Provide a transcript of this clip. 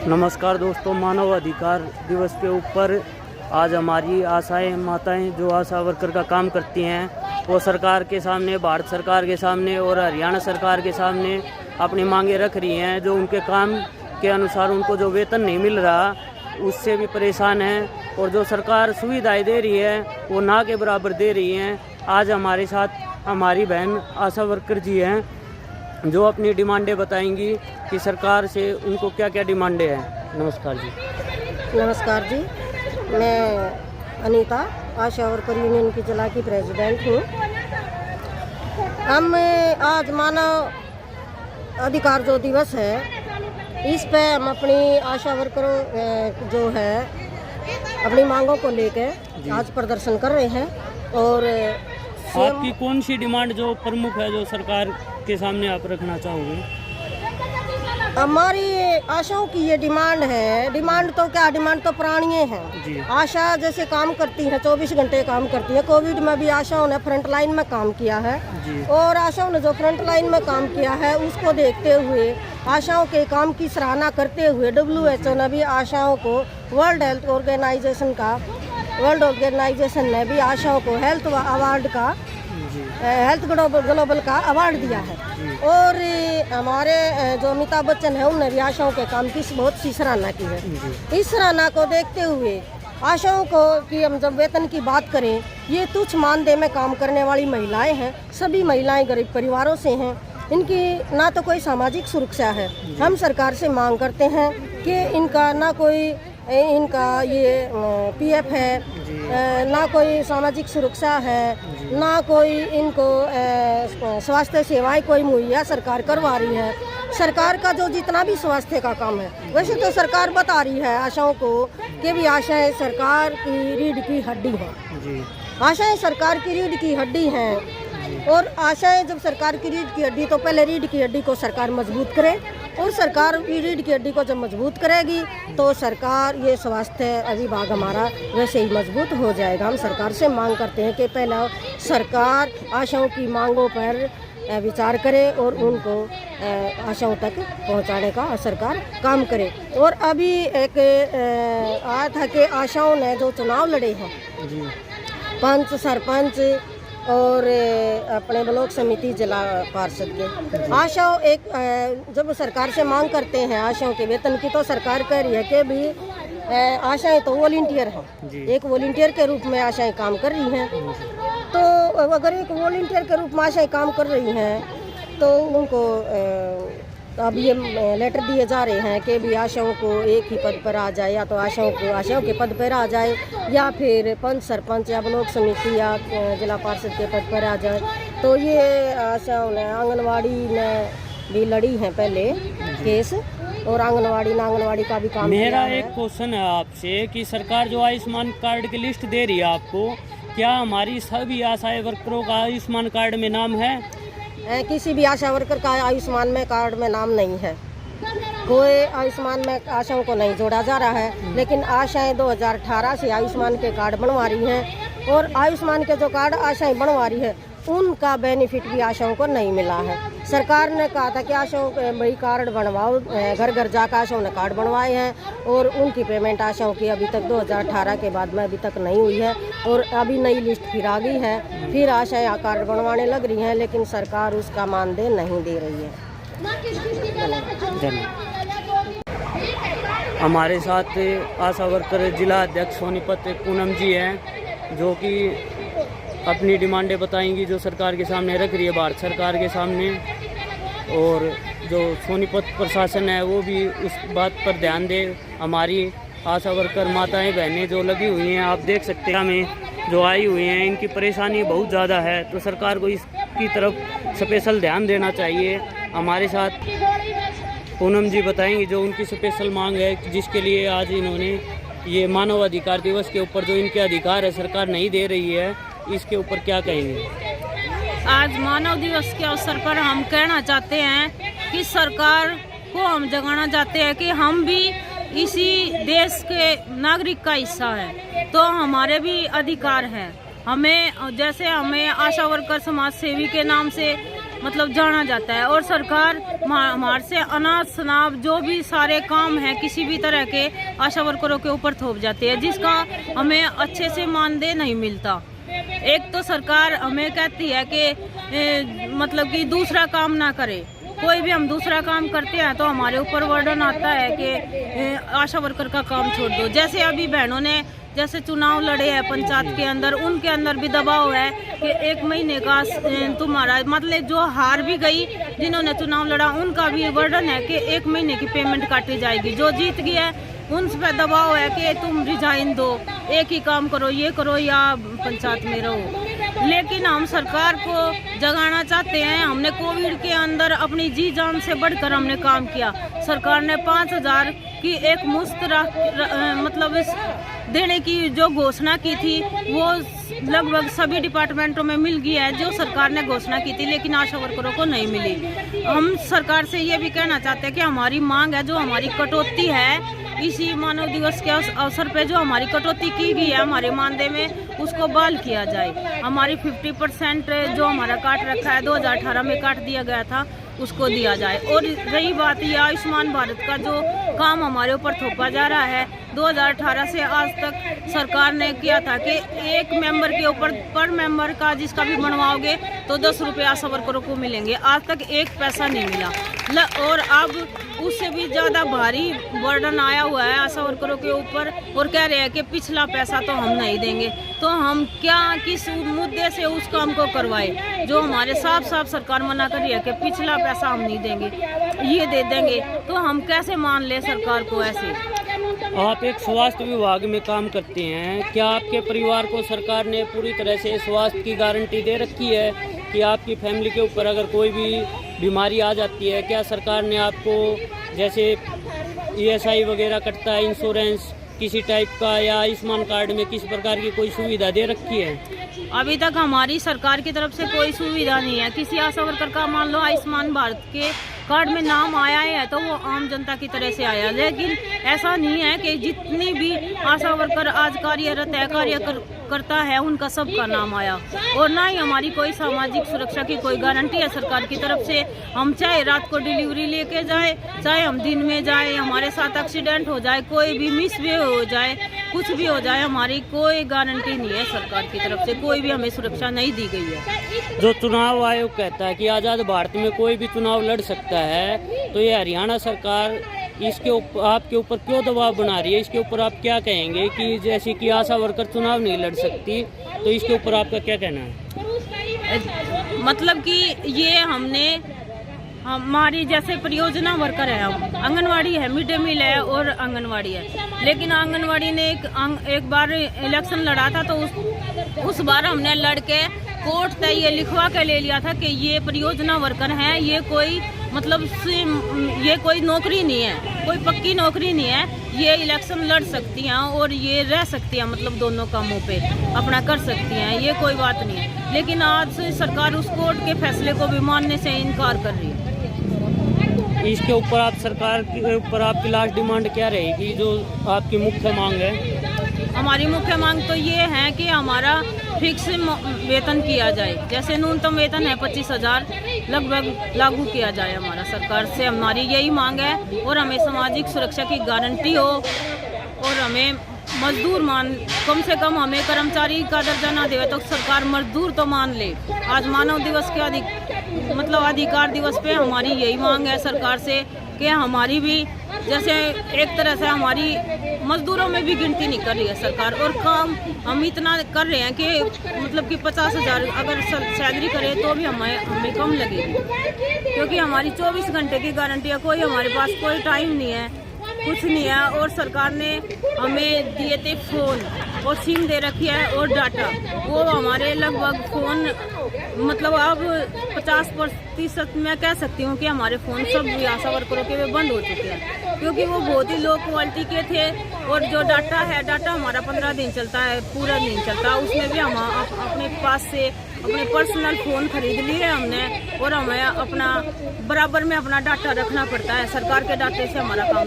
नमस्कार दोस्तों, मानव अधिकार दिवस के ऊपर आज हमारी आशाएं माताएं जो आशा वर्कर का काम करती हैं वो सरकार के सामने, भारत सरकार के सामने और हरियाणा सरकार के सामने अपनी मांगे रख रही हैं। जो उनके काम के अनुसार उनको जो वेतन नहीं मिल रहा उससे भी परेशान हैं और जो सरकार सुविधाएं दे रही है वो ना के बराबर दे रही हैं। आज हमारे साथ हमारी बहन आशा वर्कर जी हैं जो अपनी डिमांडें बताएंगी कि सरकार से उनको क्या क्या डिमांडें हैं। नमस्कार जी। नमस्कार जी, मैं अनीता आशा वर्कर यूनियन की जिला की प्रेसिडेंट हूँ। हम आज मानव अधिकार जो दिवस है इस पे हम अपनी आशा वर्करों जो है अपनी मांगों को लेकर आज प्रदर्शन कर रहे हैं। और आपकी कौन सी डिमांड जो प्रमुख है जो सरकार के सामने आप रखना चाहोगे? हमारी आशाओं की ये डिमांड है। डिमांड तो क्या, डिमांड तो पुरानी है। आशा जैसे काम करती है, 24 घंटे काम करती है। कोविड में भी आशाओं ने फ्रंट लाइन में काम किया है और आशाओं ने जो फ्रंट लाइन में काम किया है उसको देखते हुए, आशाओं के काम की सराहना करते हुए WHO ने भी आशाओं को वर्ल्ड हेल्थ ऑर्गेनाइजेशन ने भी आशाओं को हेल्थ ग्लोबल का अवार्ड दिया है। और हमारे जो अमिताभ बच्चन है उन्होंने भी आशाओं के काम की बहुत सी सराहना की है। इस सराहना को देखते हुए आशाओं को कि हम जब वेतन की बात करें, ये तुच्छ मानदेय में काम करने वाली महिलाएं हैं। सभी महिलाएं गरीब परिवारों से हैं। इनकी ना तो कोई सामाजिक सुरक्षा है। हम सरकार से मांग करते हैं कि इनका ना कोई ये PF है, ना कोई सामाजिक सुरक्षा है, ना कोई इनको स्वास्थ्य सेवाएं कोई मुहैया सरकार करवा रही है। सरकार का जो जितना भी स्वास्थ्य का काम है, वैसे तो सरकार बता रही है आशाओं को कि भी आशाएं सरकार की रीढ़ की हड्डी है। आशाएं सरकार की रीढ़ की हड्डी हैं और आशाएं जब सरकार की रीढ़ की हड्डी, तो पहले रीढ़ की हड्डी को सरकार मजबूत करे और सरकार रीढ़ की हड्डी को जब मजबूत करेगी तो सरकार ये स्वास्थ्य विभाग हमारा वैसे ही मजबूत हो जाएगा। हम सरकार से मांग करते हैं कि पहला सरकार आशाओं की मांगों पर विचार करे और उनको आशाओं तक पहुंचाने का सरकार काम करे। और अभी एक आया था कि आशाओं ने जो चुनाव लड़े हैं, पंच, सरपंच और अपने ब्लॉक समिति, जिला पार्षद के, आशाओं एक जब सरकार से मांग करते हैं आशाओं के वेतन की, तो सरकार कह रही है कि भी आशाएं तो वॉलंटियर हैं, एक वॉलंटियर के रूप में आशाएं काम कर रही हैं। तो अगर एक वॉलंटियर के रूप में आशाएं काम कर रही हैं तो उनको अब ये लेटर दिए जा रहे हैं कि भी आशाओं को एक ही पद पर आ जाए, या तो आशाओं के पद पर आ जाए, या फिर पंच, सरपंच या ब्लॉक समिति या जिला पार्षद के पद पर आ जाए। तो ये आशाओं ने आंगनवाड़ी ने भी लड़ी है पहले केस, और आंगनवाड़ी का भी काम। मेरा एक क्वेश्चन है आपसे कि सरकार जो आयुष्मान कार्ड की लिस्ट दे रही है आपको, क्या हमारी सभी आशा वर्करों का आयुष्मान कार्ड में नाम है? किसी भी आशा वर्कर का आयुष्मान में कार्ड में नाम नहीं है। कोई आयुष्मान में आशाओं को नहीं जोड़ा जा रहा है। लेकिन आशाएं 2018 से आयुष्मान के कार्ड बनवा रही हैं और आयुष्मान के जो कार्ड आशाएं बनवा रही है उनका बेनिफिट भी आशाओं को नहीं मिला है। सरकार ने कहा था कि आशाओं के भाई कार्ड बनवाओ, घर घर जाकर आशाओं ने कार्ड बनवाए हैं और उनकी पेमेंट आशाओं की अभी तक 2018 के बाद में अभी तक नहीं हुई है। और अभी नई लिस्ट फिर आ गई है, फिर आशाएं कार्ड बनवाने लग रही हैं, लेकिन सरकार उसका मानदेय नहीं दे रही है। हमारे साथ आशा वर्कर जिला अध्यक्ष सोनीपत पूनम जी हैं जो कि अपनी डिमांडें बताएंगी जो सरकार के सामने रख रही है, भारत सरकार के सामने। और जो सोनीपत प्रशासन है वो भी उस बात पर ध्यान दे। हमारी आशा वर्कर माताएं बहनें जो लगी हुई हैं, आप देख सकते हैं हमें जो आई हुई हैं, इनकी परेशानी बहुत ज़्यादा है। तो सरकार को इसकी तरफ स्पेशल ध्यान देना चाहिए। हमारे साथ पूनम जी बताएंगी जो उनकी स्पेशल मांग है, जिसके लिए आज इन्होंने ये मानव अधिकार दिवस के ऊपर जो इनके अधिकार है सरकार नहीं दे रही है, इसके ऊपर क्या कहेंगे? आज मानव दिवस के अवसर पर हम कहना चाहते हैं कि सरकार को हम जगाना चाहते हैं कि हम भी इसी देश के नागरिक का हिस्सा है, तो हमारे भी अधिकार हैं। हमें जैसे हमें आशा वर्कर समाज सेवी के नाम से मतलब जाना जाता है। और सरकार हमारे से अनाज शनाब जो भी सारे काम हैं किसी भी तरह के आशा वर्करों के ऊपर थोप जाते हैं, जिसका हमें अच्छे से मानदेय नहीं मिलता। एक तो सरकार हमें कहती है कि मतलब कि दूसरा काम ना करे, कोई भी हम दूसरा काम करते हैं तो हमारे ऊपर वर्डन आता है कि आशा वर्कर का काम छोड़ दो। जैसे अभी बहनों ने जैसे चुनाव लड़े हैं पंचायत के अंदर, उनके अंदर भी दबाव है कि 1 महीने का तुम्हारा मतलब जो हार भी गई, जिन्होंने चुनाव लड़ा उनका भी वर्डन है कि 1 महीने की पेमेंट काटी जाएगी। जो जीत गया है उन पर दबाव है कि तुम रिजाइन दो, एक ही काम करो, ये करो या पंचायत में रहो। लेकिन हम सरकार को जगाना चाहते हैं। हमने कोविड के अंदर अपनी जी जान से बढ़कर हमने काम किया। सरकार ने 5,000 की एक मुफ्त मतलब देने की जो घोषणा की थी वो लगभग सभी डिपार्टमेंटों में मिल गई है जो सरकार ने घोषणा की थी, लेकिन आशा वर्करों को नहीं मिली। हम सरकार से ये भी कहना चाहते हैं कि हमारी मांग है, जो हमारी कटौती है इसी मानव दिवस के अवसर पे जो हमारी कटौती की गई है हमारे मानदेय में, उसको बहाल किया जाए। हमारी 50% जो हमारा काट रखा है 2018 में काट दिया गया था, उसको दिया जाए। और रही बात ये आयुष्मान भारत का जो काम हमारे ऊपर थोपा जा रहा है, 2018 से आज तक सरकार ने किया था कि एक मेंबर के ऊपर पर मेंबर का जिसका भी बनवाओगे तो 10 रुपये आशा वर्करों को मिलेंगे। आज तक 1 पैसा नहीं मिला। और अब उससे भी ज़्यादा भारी बर्डन आया हुआ है आशा वर्करों के ऊपर, और कह रहे हैं कि पिछला पैसा तो हम नहीं देंगे। तो हम क्या किस मुद्दे से उस काम को करवाए जो हमारे साफ साफ सरकार मना कर रही है कि पिछला पैसा हम नहीं देंगे, ये दे देंगे। तो हम कैसे मान ले सरकार को ऐसे। आप एक स्वास्थ्य विभाग में काम करते हैं, क्या आपके परिवार को सरकार ने पूरी तरह से स्वास्थ्य की गारंटी दे रखी है कि आपकी फैमिली के ऊपर अगर कोई भी बीमारी आ जाती है, क्या सरकार ने आपको जैसे ESI वगैरह कटता है, इंश्योरेंस किसी टाइप का, या आयुष्मान कार्ड में किस प्रकार की कोई सुविधा दे रखी है? अभी तक हमारी सरकार की तरफ से कोई सुविधा नहीं है। किसी आशा वर्कर का मान लो आयुष्मान भारत के कार्ड में नाम आया है तो वो आम जनता की तरह से आया, लेकिन ऐसा नहीं है कि जितनी भी आशा वर्कर आज कार्यरत है करता है उनका सबका नाम आया। और ना ही हमारी कोई सामाजिक सुरक्षा की कोई गारंटी है सरकार की तरफ से। हम चाहे रात को डिलीवरी लेके जाए, चाहे हम दिन में जाए, हमारे साथ एक्सीडेंट हो जाए, कोई भी मिसबिहेव हो जाए, कुछ भी हो जाए, हमारी कोई गारंटी नहीं है सरकार की तरफ से, कोई भी हमें सुरक्षा नहीं दी गई है। जो चुनाव आयोग कहता है कि आज़ाद भारत में कोई भी चुनाव लड़ सकता है, तो ये हरियाणा सरकार इसके ऊपर आपके ऊपर क्यों दबाव बना रही है? इसके ऊपर आप क्या कहेंगे कि जैसे कि आशा वर्कर चुनाव नहीं लड़ सकती, तो इसके ऊपर आपका क्या कहना है? मतलब कि ये हमने हमारी जैसे परियोजना वर्कर है, हम आंगनवाड़ी है, मिड डे मील है और आंगनवाड़ी है, लेकिन आंगनवाड़ी ने एक बार इलेक्शन लड़ा था तो उस बार हमने लड़के कोर्ट तय ये लिखवा के ले लिया था कि ये परियोजना वर्कर हैं, ये कोई मतलब ये कोई नौकरी नहीं है, कोई पक्की नौकरी नहीं है, ये इलेक्शन लड़ सकती हैं और ये रह सकती हैं, मतलब दोनों कामों पे अपना कर सकती हैं, ये कोई बात नहीं है। लेकिन आज सरकार उस कोर्ट के फैसले को भी मानने से इनकार कर रही है। इसके ऊपर आप सरकार के ऊपर आपकी लास्ट डिमांड क्या रहेगी, जो आपकी मुख्य मांग है? हमारी मुख्य मांग तो ये है कि हमारा फिक्स वेतन किया जाए, जैसे न्यूनतम वेतन है 25,000 लगभग लागू किया जाए हमारा सरकार से, हमारी यही मांग है। और हमें सामाजिक सुरक्षा की गारंटी हो और हमें मजदूर कम से कम हमें कर्मचारी का दर्जा ना दे तो सरकार मजदूर तो मान ले। आज मानव दिवस के अधिकार दिवस पे हमारी यही मांग है सरकार से कि हमारी भी जैसे एक तरह से हमारी मजदूरों में भी गिनती नहीं कर रही है सरकार, और काम हम इतना कर रहे हैं कि मतलब कि 50,000 अगर सैलरी करे तो भी हमें कम लगेगी, क्योंकि हमारी 24 घंटे की गारंटी है, कोई हमारे पास कोई टाइम नहीं है, कुछ नहीं है। और सरकार ने हमें दिए थे फ़ोन और सिम दे रखी है और डाटा, वो हमारे लगभग फ़ोन मतलब अब 50% मैं कह सकती हूँ कि हमारे फ़ोन सब आशा वर्करों के वे बंद हो चुके हैं, क्योंकि वो बहुत ही लो क्वालिटी के थे। और जो डाटा है, डाटा हमारा 15 दिन चलता है, पूरा दिन चलता, उसमें भी हम अपने पास से अपने पर्सनल फ़ोन खरीद लिए हमने, और हमें अपना बराबर में अपना डाटा रखना पड़ता है। सरकार के डाटे से हमारा काम